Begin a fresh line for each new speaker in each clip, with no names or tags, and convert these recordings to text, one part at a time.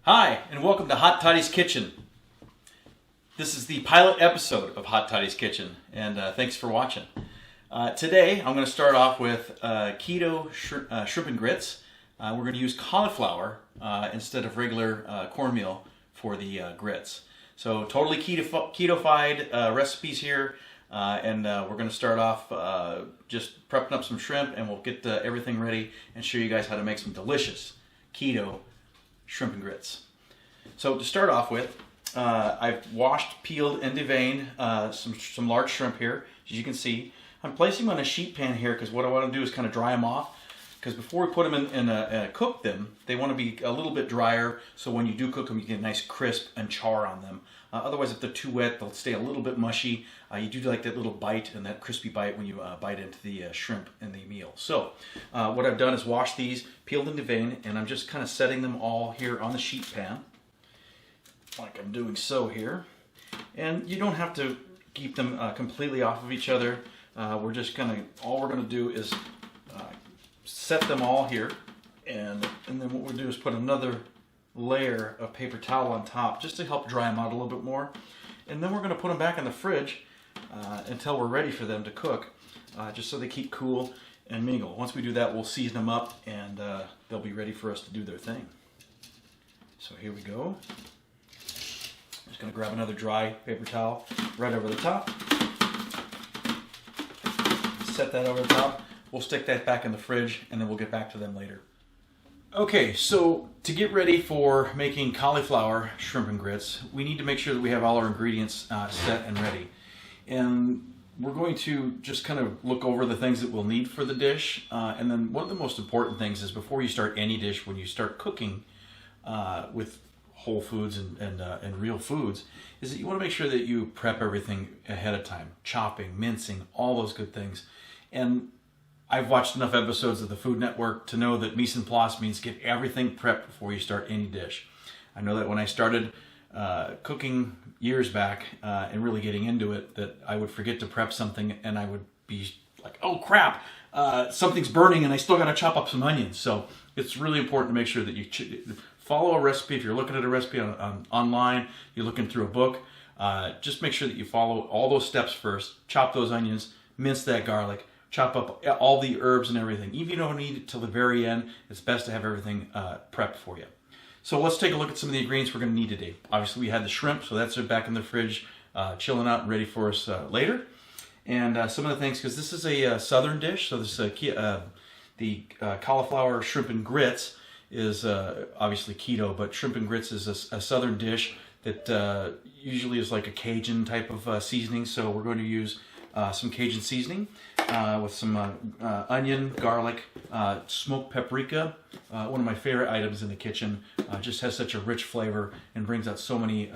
Hi, and welcome to Hot Toddy's Kitchen. This is the pilot episode of Hot Toddy's Kitchen, and thanks for watching. Today, I'm going to start off with keto shrimp and grits. We're going to use cauliflower instead of regular cornmeal for the grits. So, totally keto-fied recipes here, and we're going to start off just prepping up some shrimp, and we'll get everything ready and show you guys how to make some delicious keto shrimp and grits. So to start off with, I've washed, peeled, and deveined some large shrimp here. As you can see, I'm placing them on a sheet pan here because what I want to do is kind of dry them off. Because before we put them in cook them, they want to be a little bit drier. So when you do cook them, you get a nice crisp and char on them. Otherwise, if they're too wet, they'll stay a little bit mushy. You do like that little bite and that crispy bite when you bite into the shrimp in the meal. So what I've done is wash these, peeled and deveined, and I'm just kind of setting them all here on the sheet pan, like I'm doing so here. And you don't have to keep them completely off of each other. We're just gonna, all we're gonna do is set them all here, and then what we'll do is put another layer of paper towel on top just to help dry them out a little bit more. And then we're going to put them back in the fridge until we're ready for them to cook, just so they keep cool and mingle. Once we do that, we'll season them up, and they'll be ready for us to do their thing. So here we go. I'm just going to grab another dry paper towel right over the top. Set that over the top. We'll stick that back in the fridge, and then we'll get back to them later. Okay, so to get ready for making cauliflower shrimp and grits, we need to make sure that we have all our ingredients set and ready. And we're going to just kind of look over the things that we'll need for the dish. And then one of the most important things is before you start any dish, when you start cooking with whole foods and real foods, is that you want to make sure that you prep everything ahead of time. Chopping, mincing, all those good things. And I've watched enough episodes of the Food Network to know that mise en place means get everything prepped before you start any dish. I know that when I started cooking years back and really getting into it, that I would forget to prep something and I would be like, oh crap, something's burning and I still got to chop up some onions. So it's really important to make sure that you follow a recipe. If you're looking at a recipe online, you're looking through a book, just make sure that you follow all those steps first. Chop those onions, mince that garlic, chop up all the herbs and everything. Even if you don't need it till the very end, it's best to have everything prepped for you. So let's take a look at some of the ingredients we're going to need today. Obviously, we had the shrimp, so that's back in the fridge, chilling out and ready for us later. And some of the things, because this is a southern dish, so this the cauliflower shrimp and grits is obviously keto, but shrimp and grits is a southern dish that usually is like a Cajun type of seasoning. So we're going to use some Cajun seasoning with some onion, garlic, smoked paprika. One of my favorite items in the kitchen. Just has such a rich flavor and brings out so many,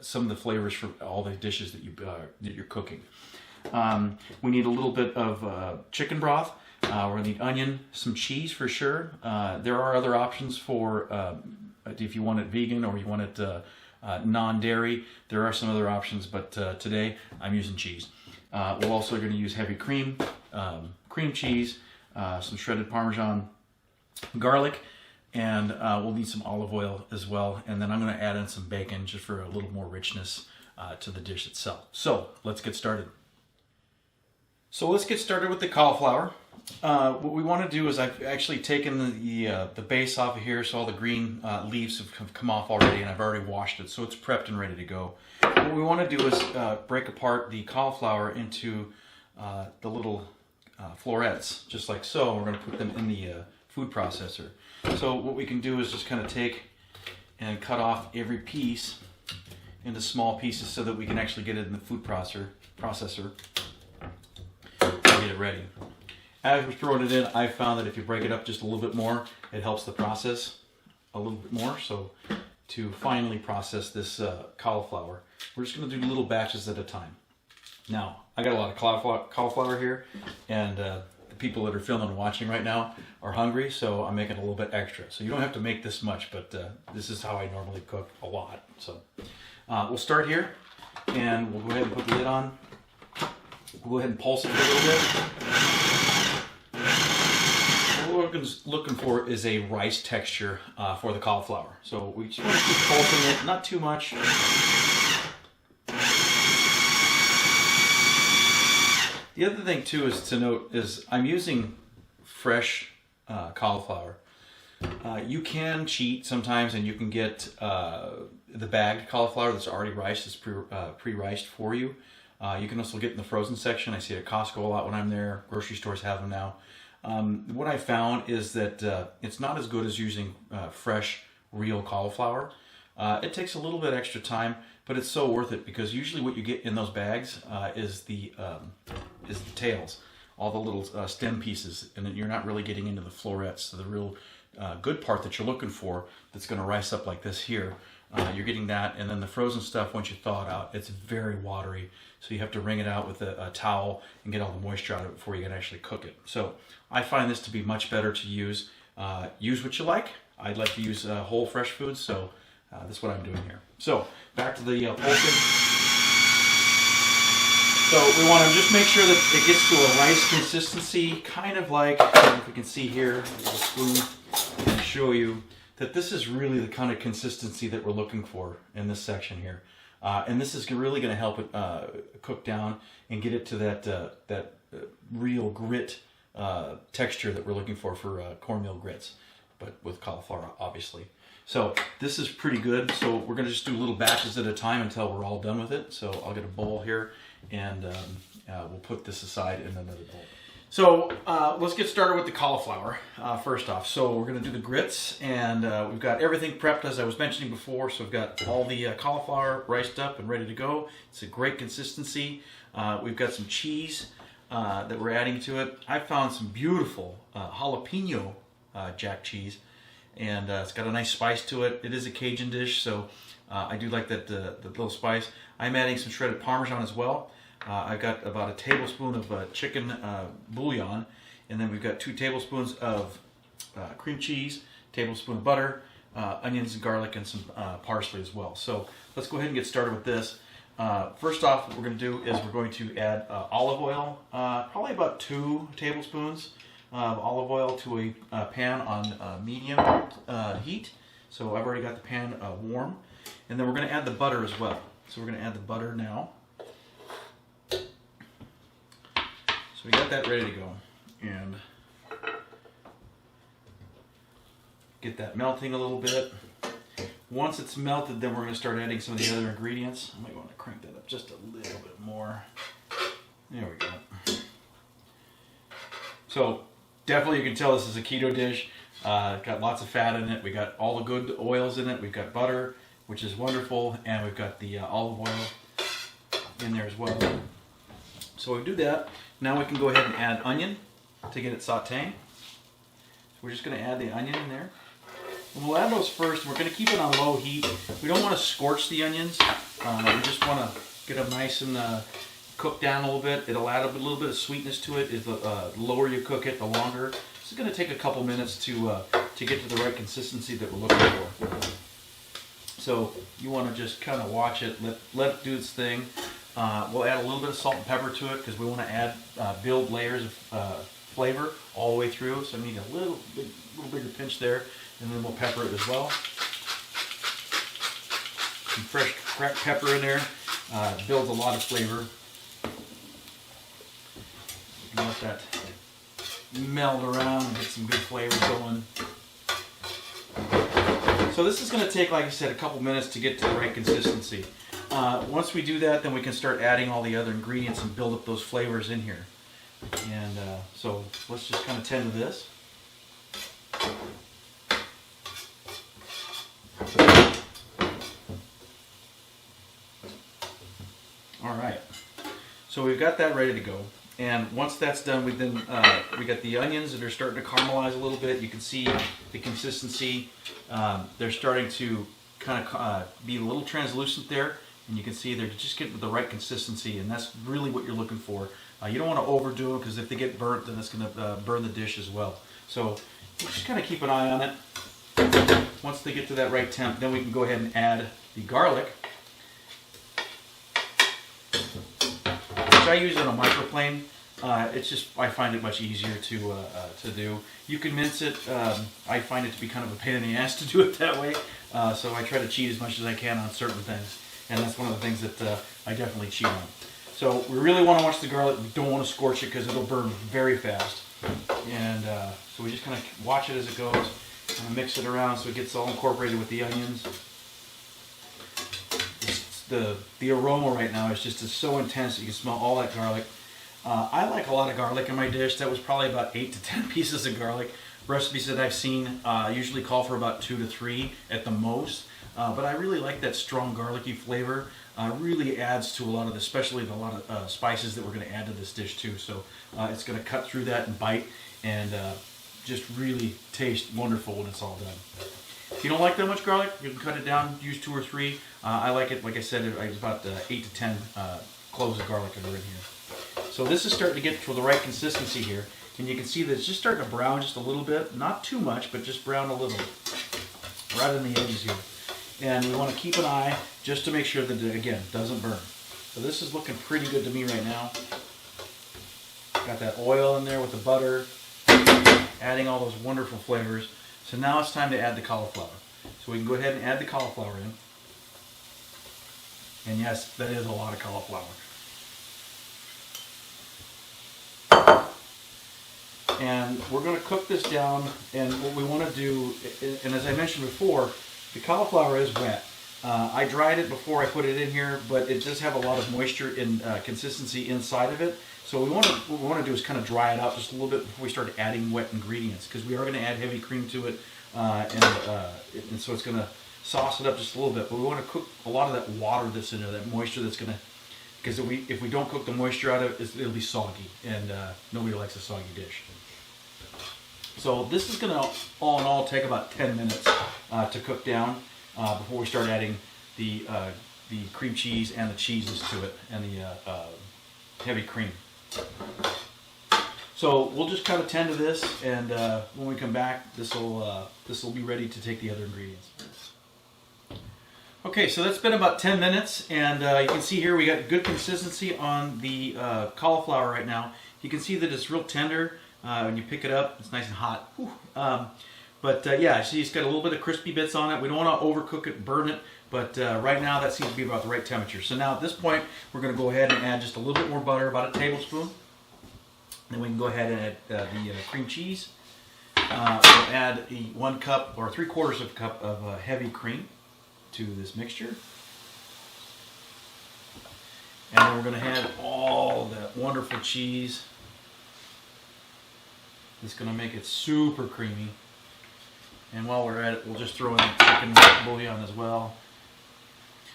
some of the flavors from all the dishes that you're cooking. We need a little bit of chicken broth. We're going to need onion, some cheese for sure. There are other options for if you want it vegan or you want it non-dairy. There are some other options, but today I'm using cheese. We're also going to use heavy cream cheese, some shredded Parmesan, garlic, and we'll need some olive oil as well. And then I'm going to add in some bacon just for a little more richness to the dish itself. So let's get started. So let's get started with the cauliflower. What we want to do is I've actually taken the base off of here, so all the green leaves have come off already, and I've already washed it, so it's prepped and ready to go. What we want to do is break apart the cauliflower into the little florets, just like so. We're going to put them in the food processor. So what we can do is just kind of take and cut off every piece into small pieces so that we can actually get it in the food processor and get it ready. As we're throwing it in, I found that if you break it up just a little bit more, it helps the process a little bit more. So to finally process this cauliflower, we're just going to do little batches at a time. Now, I got a lot of cauliflower here, and the people that are filming and watching right now are hungry, so I'm making a little bit extra. So you don't have to make this much, but this is how I normally cook a lot. So we'll start here, and we'll go ahead and put the lid on. We'll go ahead and pulse it for a little bit. looking for is a rice texture for the cauliflower. So we just want to keep pulsing it, not too much. The other thing too is to note is I'm using fresh cauliflower. You can cheat sometimes, and you can get the bagged cauliflower that's already riced, that's pre-riced for you. You can also get in the frozen section. I see it at Costco a lot when I'm there. Grocery stores have them now. What I found is that it's not as good as using fresh, real cauliflower. It takes a little bit extra time, but it's so worth it, because usually what you get in those bags is the tails, all the little stem pieces, and then you're not really getting into the florets, so the real good part that you're looking for that's going to rice up like this here. You're getting that, and then the frozen stuff, once you thaw it out, it's very watery, so you have to wring it out with a towel and get all the moisture out of it before you can actually cook it. So I find this to be much better to use. Use what you like. I'd like to use whole fresh foods, so that's what I'm doing here. So back to the pulsing. So we want to just make sure that it gets to a rice consistency, kind of like, if we can see here, with a spoon, and show you that this is really the kind of consistency that we're looking for in this section here. And this is really going to help it cook down and get it to that real grit texture that we're looking for cornmeal grits, but with cauliflower, obviously. So this is pretty good. So we're going to just do little batches at a time until we're all done with it. So I'll get a bowl here, and we'll put this aside in another bowl. So let's get started with the cauliflower first off. So we're going to do the grits, and we've got everything prepped as I was mentioning before. So we've got all the cauliflower riced up and ready to go. It's a great consistency. We've got some cheese that we're adding to it. I found some beautiful jalapeno jack cheese, and it's got a nice spice to it. It is a Cajun dish, so I do like that the little spice. I'm adding some shredded Parmesan as well. I've got about a tablespoon of chicken bouillon, and then we've got 2 tablespoons of cream cheese, tablespoon of butter, onions and garlic, and some parsley as well. So let's go ahead and get started with this. First off, what we're going to do is we're going to add olive oil, probably about 2 tablespoons of olive oil to a pan on medium heat. So I've already got the pan warm. And then we're going to add the butter as well. So we're going to add the butter now. So we got that ready to go. And get that melting a little bit. Once it's melted, then we're going to start adding some of the other ingredients. I might want to crank that up just a little bit more. There we go. So definitely you can tell this is a keto dish. Got lots of fat in it. We got all the good oils in it. We've got butter, which is wonderful, and we've got the olive oil in there as well. So we do that. Now we can go ahead and add onion to get it sauteing. So we're just going to add the onion in there. And we'll add those first. We're going to keep it on low heat. We don't want to scorch the onions. We just want to get them nice and cooked down a little bit. It'll add a little bit of sweetness to it. The lower you cook it, the longer. This is going to take a couple minutes to get to the right consistency that we're looking for. So you want to just kind of watch it, let it do its thing. We'll add a little bit of salt and pepper to it because we want to add build layers of flavor all the way through. So I need a little bigger pinch there, and then we'll pepper it as well. Some fresh cracked pepper in there builds a lot of flavor. You can let that meld around and get some good flavor going. So this is going to take, like I said, a couple minutes to get to the right consistency. Once we do that, then we can start adding all the other ingredients and build up those flavors in here. And so let's just kind of tend to this. All right. So we've got that ready to go. And once that's done, we got the onions that are starting to caramelize a little bit. You can see the consistency. They're starting to kind of be a little translucent there, and you can see they're just getting the right consistency, and that's really what you're looking for. You don't want to overdo it because if they get burnt, then it's going to burn the dish as well. So just kind of keep an eye on it. Once they get to that right temp, then we can go ahead and add the garlic, which I use on a microplane. It's just, I find it much easier to do. You can mince it. I find it to be kind of a pain in the ass to do it that way. So I try to cheat as much as I can on certain things. And that's one of the things that I definitely cheat on. So we really want to watch the garlic. We don't want to scorch it because it'll burn very fast. And so we just kind of watch it as it goes. Kind of mix it around so it gets all incorporated with the onions. The aroma right now is just so intense that you can smell all that garlic. I like a lot of garlic in my dish. That was probably about 8 to 10 pieces of garlic. Recipes that I've seen usually call for about 2 to 3 at the most. But I really like that strong garlicky flavor. Really adds to a lot of, especially a lot of spices that we're going to add to this dish too. So it's going to cut through that and bite and just really taste wonderful when it's all done. If you don't like that much garlic, you can cut it down, use 2 or 3. I like it, like I said, about 8 to 10 cloves of garlic that are in here. So this is starting to get to the right consistency here. And you can see that it's just starting to brown just a little bit. Not too much, but just brown a little. Right in the edges here. And we want to keep an eye just to make sure that it, again, doesn't burn. So this is looking pretty good to me right now. Got that oil in there with the butter, adding all those wonderful flavors. So now it's time to add the cauliflower. So we can go ahead and add the cauliflower in. And yes, that is a lot of cauliflower. And we're going to cook this down, and what we want to do, and as I mentioned before, the cauliflower is wet. I dried it before I put it in here, but it does have a lot of moisture and consistency inside of it. So what we want to do is kind of dry it out just a little bit before we start adding wet ingredients, because we are going to add heavy cream to it, and so it's going to sauce it up just a little bit. But we want to cook a lot of that water that's in there, that moisture that's going to, because if we don't cook the moisture out of it, it'll be soggy, and nobody likes a soggy dish. So this is going to, all in all, take about 10 minutes to cook down before we start adding the cream cheese and the cheeses to it, and the heavy cream. So we'll just kind of tend to this, and when we come back, this will be ready to take the other ingredients. Okay, so that's been about 10 minutes, and you can see here we got good consistency on the cauliflower right now. You can see that it's real tender. When you pick it up, it's nice and hot. Yeah, see it's got a little bit of crispy bits on it. We don't want to overcook it, burn it, but right now that seems to be about the right temperature. So now at this point, we're going to go ahead and add just a little bit more butter, about a tablespoon. Then we can go ahead and add the cream cheese. We'll add 1 cup or 3/4 of a cup of heavy cream to this mixture. And then we're going to add all that wonderful cheese. It's going to make it super creamy. And while we're at it, we'll just throw in the chicken bouillon as well.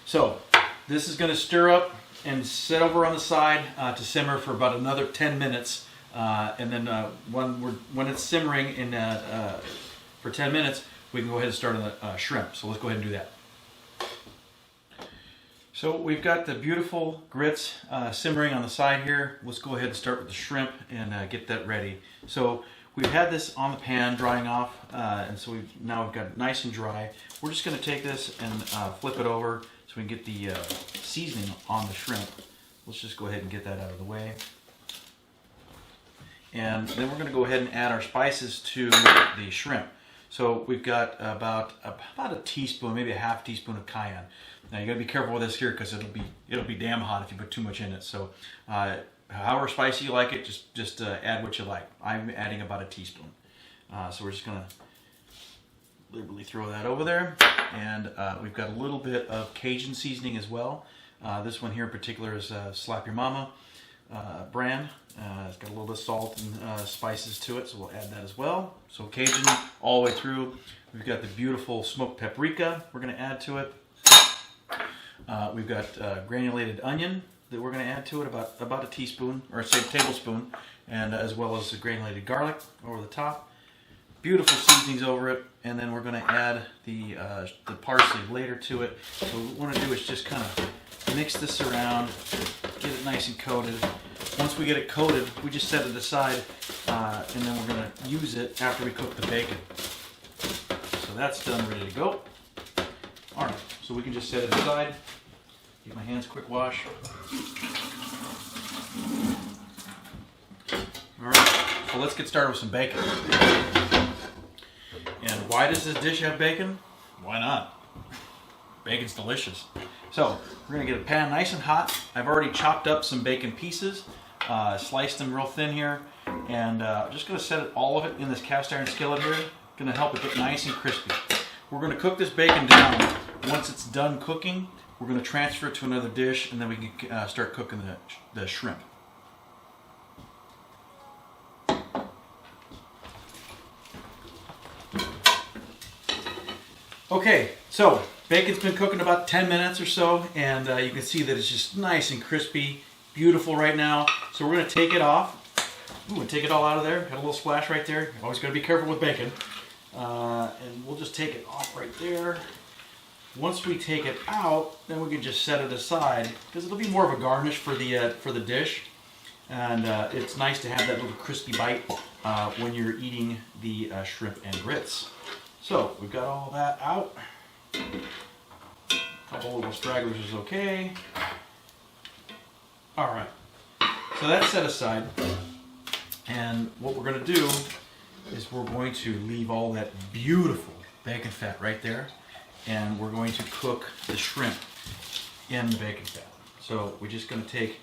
So this is going to stir up and sit over on the side to simmer for about another 10 minutes. And then when it's simmering for 10 minutes, we can go ahead and start on the shrimp. So let's go ahead and do that. So we've got the beautiful grits simmering on the side here. Let's go ahead and start with the shrimp and get that ready. So we've had this on the pan drying off, and so now we've got it nice and dry. We're just going to take this and flip it over so we can get the seasoning on the shrimp. Let's just go ahead and get that out of the way. And then we're going to go ahead and add our spices to the shrimp. So we've got about a teaspoon, maybe a half teaspoon of cayenne. Now you got to be careful with this here because it'll be damn hot if you put too much in it. So however spicy you like it, just add what you like. I'm adding about a teaspoon. So we're just going to liberally throw that over there. And we've got a little bit of Cajun seasoning as well. This one here in particular is Slap Your Mama brand. It's got a little bit of salt and spices to it, so we'll add that as well. So Cajun all the way through. We've got the beautiful smoked paprika we're going to add to it. We've got granulated onion that we're going to add to it, about a teaspoon, or say tablespoon, and as well as the granulated garlic over the top. Beautiful seasonings over it, and then we're going to add the parsley later to it. So what we want to do is just kind of mix this around, get it nice and coated. Once we get it coated, we just set it aside, and then we're going to use it after we cook the bacon. So that's done, ready to go. All right, so we can just set it aside. Give my hands a quick wash. All right, so let's get started with some bacon. And why does this dish have bacon? Why not? Bacon's delicious. So we're gonna get a pan nice and hot. I've already chopped up some bacon pieces, sliced them real thin here, and just gonna set it, all of it in this cast iron skillet here. Gonna help it get nice and crispy. We're gonna cook this bacon down. Once it's done cooking, we're gonna transfer it to another dish, and then we can start cooking the shrimp. Okay, so bacon's been cooking about 10 minutes or so, and you can see that it's just nice and crispy, beautiful right now. So we're gonna take it off. Ooh, and take it all out of there. Got a little splash right there. You've always gotta be careful with bacon. And we'll just take it off right there. Once we take it out, then we can just set it aside because it'll be more of a garnish for the dish, and it's nice to have that little crispy bite when you're eating the shrimp and grits. So we've got all that out. A couple little stragglers is okay. All right, so that's set aside, and what we're going to do is we're going to leave all that beautiful bacon fat right there, and we're going to cook the shrimp in the bacon fat. So we're just going to take,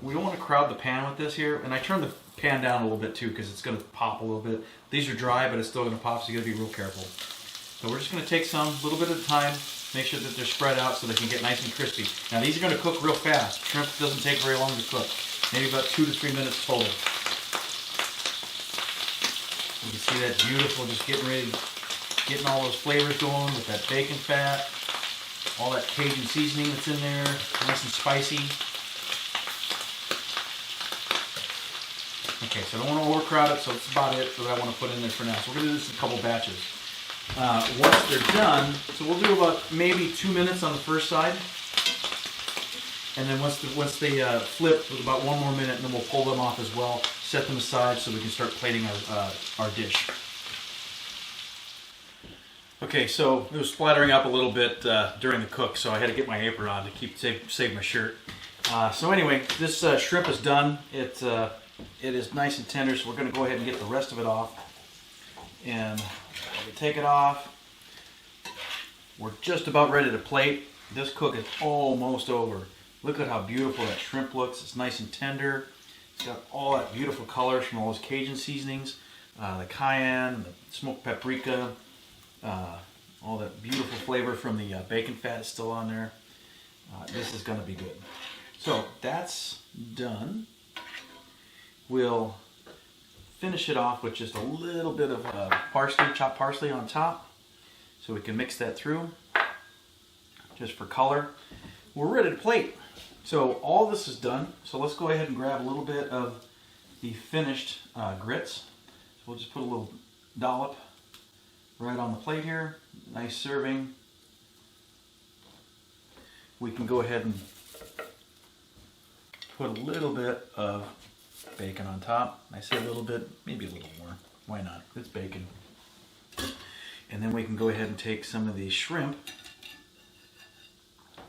we don't want to crowd the pan with this here, and I turned the pan down a little bit too because it's going to pop a little bit. These are dry, but it's still going to pop, so you got to be real careful. So we're just going to take some, a little bit at a time, make sure that they're spread out so they can get nice and crispy. Now these are going to cook real fast. Shrimp doesn't take very long to cook, maybe about 2 to 3 minutes total. You can see that beautiful, just getting ready, getting all those flavors going with that bacon fat, all that Cajun seasoning that's in there, nice and spicy. Okay, so I don't want to overcrowd it, so that's about it that I want to put in there for now. So we're going to do this in a couple batches. Once they're done, so we'll do about maybe 2 minutes on the first side, and then once they flip, with about 1 more minute, and then we'll pull them off as well. Set them aside so we can start plating our dish. Okay, so it was splattering up a little bit during the cook, so I had to get my apron on to save my shirt. So anyway, this shrimp is done. It is nice and tender, so we're going to go ahead and get the rest of it off. And we take it off. We're just about ready to plate. This cook is almost over. Look at how beautiful that shrimp looks. It's nice and tender. It's got all that beautiful colors from all those Cajun seasonings, the cayenne, the smoked paprika, all that beautiful flavor from the bacon fat is still on there. This is going to be good. So that's done. We'll finish it off with just a little bit of parsley, chopped parsley on top, so we can mix that through, just for color. We're ready to plate. So all this is done, so let's go ahead and grab a little bit of the finished grits. So we'll just put a little dollop right on the plate here. Nice serving. We can go ahead and put a little bit of bacon on top. I say a little bit, maybe a little more. Why not? It's bacon. And then we can go ahead and take some of the shrimp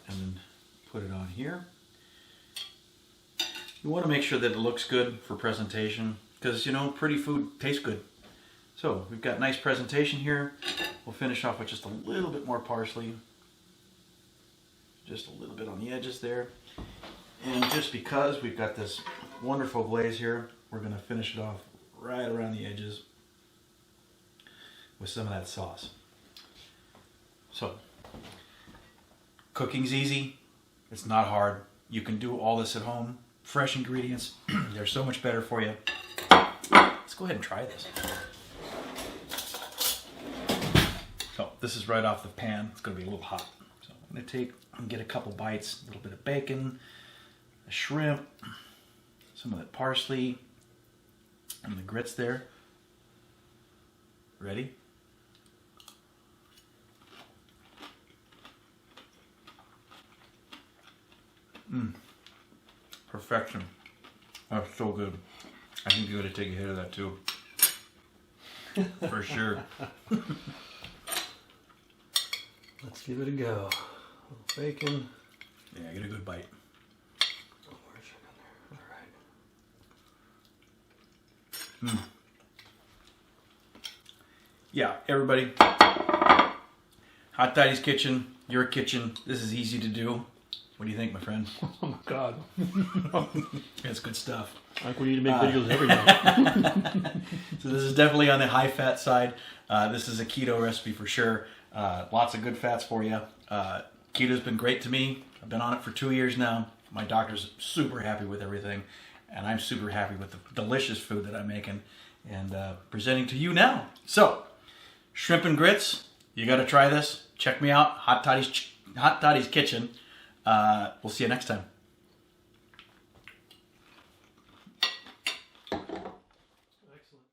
and put it on here. You want to make sure that it looks good for presentation because, you know, pretty food tastes good. So we've got nice presentation here. We'll finish off with just a little bit more parsley. Just a little bit on the edges there. And just because we've got this wonderful glaze here, we're going to finish it off right around the edges with some of that sauce. So, cooking's easy. It's not hard. You can do all this at home. Fresh ingredients. They're so much better for you. Let's go ahead and try this. So, this is right off the pan. It's going to be a little hot. So, I'm going to take and get a couple bites. A little bit of bacon, a shrimp, some of that parsley, and the grits there. Ready? Perfection. That's so good. I think you're going to take a hit of that too. For sure.
Let's give it a go. A little bacon.
Yeah, get a good bite.
Oh, where's it in there? All right.
yeah, everybody, Hot Toddy's kitchen, your kitchen. This is easy to do. What do you think, my friend?
Oh my God.
It's good stuff.
Like we need to make videos every day.
So this is definitely on the high fat side. This is a keto recipe for sure. Lots of good fats for you. Keto's been great to me. I've been on it for 2 years now. My doctor's super happy with everything, and I'm super happy with the delicious food that I'm making and presenting to you now. So, shrimp and grits, you got to try this. Check me out, Hot Toddy's Kitchen. We'll see you next time.